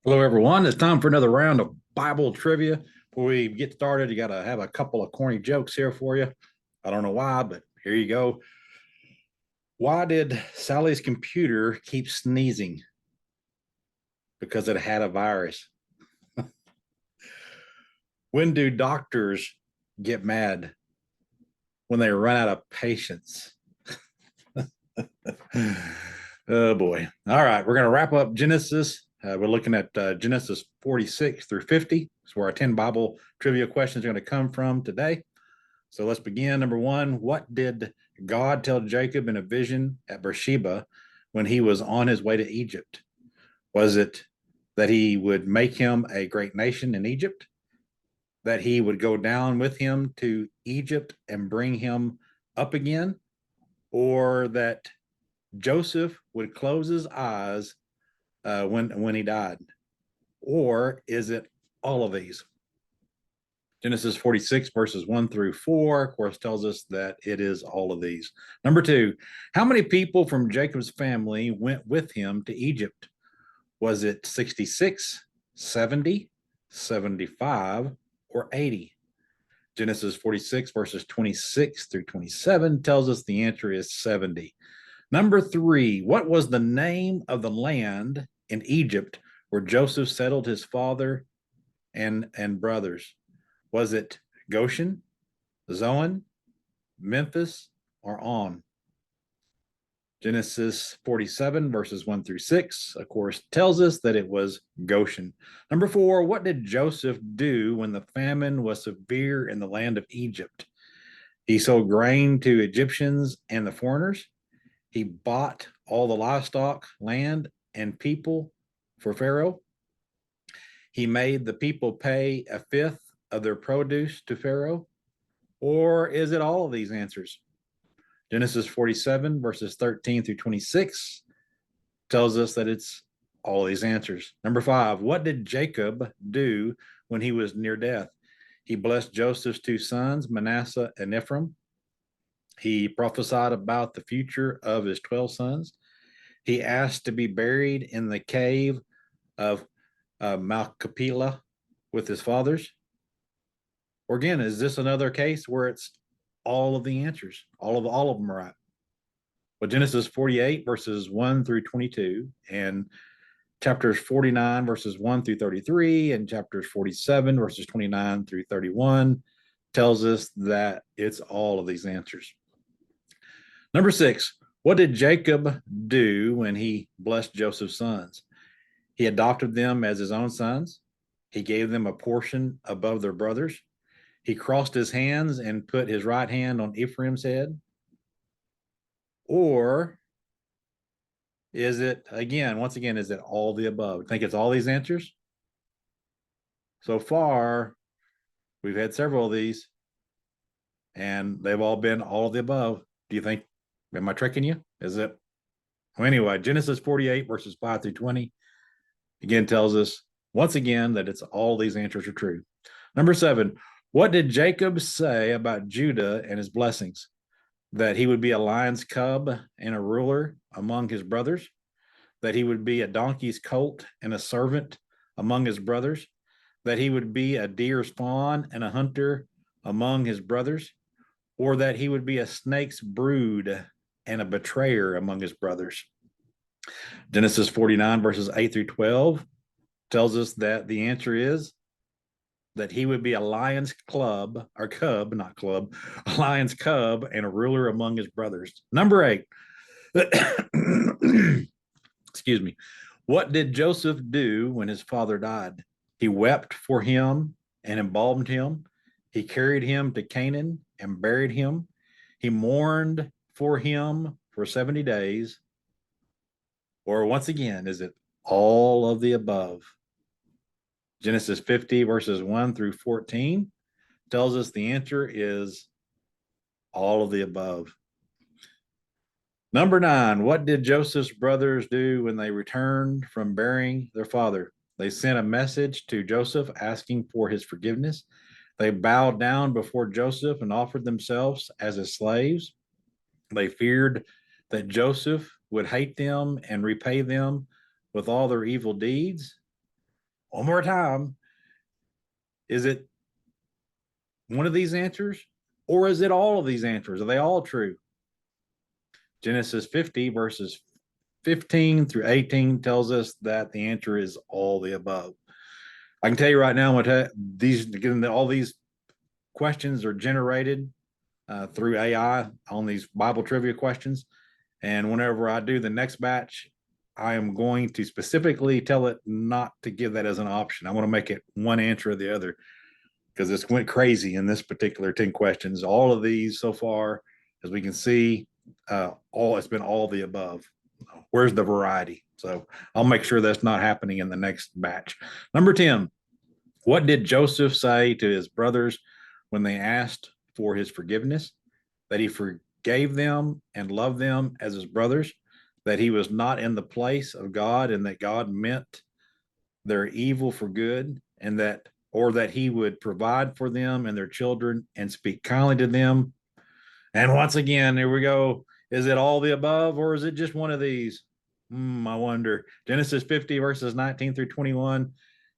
Hello, everyone. It's time for another round of Bible trivia. Before we get started, you got to have a couple of corny jokes here for you. I don't know why, but here you go. Why did Sally's computer keep sneezing? Because it had a virus. When do doctors get mad? When they run out of patience. Oh, boy. All right. We're going to wrap up Genesis. We're looking at Genesis 46 through 50. That's where our 10 Bible trivia questions are going to come from today. So let's begin. Number one, what did God tell Jacob in a vision at Beersheba when he was on his way to Egypt? Was it that he would make him a great nation in Egypt? That he would go down with him to Egypt and bring him up again? Or that Joseph would close his eyes when he died? Or is it all of these? Genesis 46, verses 1 through 4, of course, tells us that it is all of these. Number two, how many people from Jacob's family went with him to Egypt? Was it 66, 70, 75, or 80? Genesis 46, verses 26 through 27 tells us the answer is 70. Number three, what was the name of the land in Egypt where Joseph settled his father and brothers? Was it Goshen, Zoan, Memphis, or On? Genesis 47, verses 1 through 6, of course, tells us that it was Goshen. Number four, what did Joseph do when the famine was severe in the land of Egypt? He sold grain to Egyptians and the foreigners. He bought all the livestock, land, and people for Pharaoh. He made the people pay a fifth of their produce to Pharaoh. Or is it all of these answers? Genesis 47, verses 13 through 26 tells us that it's all these answers. Number five, what did Jacob do when he was near death? He blessed Joseph's two sons, Manasseh and Ephraim. He prophesied about the future of his 12 sons. He asked to be buried in the cave of Malchapela with his fathers. Or again, is this another case where it's all of the answers? All of them are right. Well, Genesis 48, verses 1 through 22, and chapters 49, verses 1 through 33, and chapters 47, verses 29 through 31 tells us that it's all of these answers. Number six, what did Jacob do when he blessed Joseph's sons? He adopted them as his own sons. He gave them a portion above their brothers. He crossed his hands and put his right hand on Ephraim's head. Or is it, once again, is it all the above? I think it's all these answers. So far, we've had several of these, and they've all been all of the above. Do you think, am I tricking you? Is it? Well, anyway, Genesis 48, verses 5 through 20, again tells us, once again, that it's all these answers are true. Number seven, what did Jacob say about Judah and his blessings? That he would be a lion's cub and a ruler among his brothers, that he would be a donkey's colt and a servant among his brothers, that he would be a deer's fawn and a hunter among his brothers, or that he would be a snake's brood and a betrayer among his brothers. Genesis 49, verses 8 through 12 tells us that the answer is that he would be a lion's club, or cub, not club, a lion's cub and a ruler among his brothers. Number eight, excuse me, what did Joseph do when his father died? He wept for him and embalmed him. He carried him to Canaan and buried him. He mourned for him for 70 days. Or once again, is it all of the above? Genesis 50, verses 1 through 14 tells us the answer is all of the above. Number nine, what did Joseph's brothers do when they returned from burying their father? They sent a message to Joseph asking for his forgiveness. They bowed down before Joseph and offered themselves as his slaves. They feared that Joseph would hate them and repay them with all their evil deeds. One more time. Is it one of these answers, or is it all of these answers? Are they all true? Genesis 50 verses 15 through 18 tells us that the answer is all the above. I can tell you right now what all these questions are generated through AI on these Bible trivia questions. And whenever I do the next batch, I am going to specifically tell it not to give that as an option. I want to make it one answer or the other, because it's went crazy in this particular 10 questions. All of these so far, as we can see, it's been all the above. Where's the variety? So I'll make sure that's not happening in the next batch. Number 10, what did Joseph say to his brothers when they asked for his forgiveness? That he forgave them and loved them as his brothers, that he was not in the place of God, and that God meant their evil for good, and that he would provide for them and their children and speak kindly to them. And once again, here we go. Is it all the above, or is it just one of these? I wonder. Genesis 50 verses 19 through 21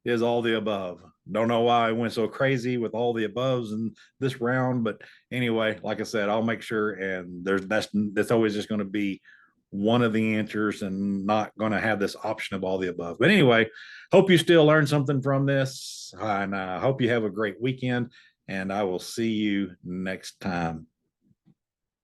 is all the above. Don't know why I went so crazy with all the aboves in this round, but anyway, like I said, I'll make sure, and that's always just going to be one of the answers and not going to have this option of all the above. But anyway, hope you still learned something from this, and I hope you have a great weekend, and I will see you next time.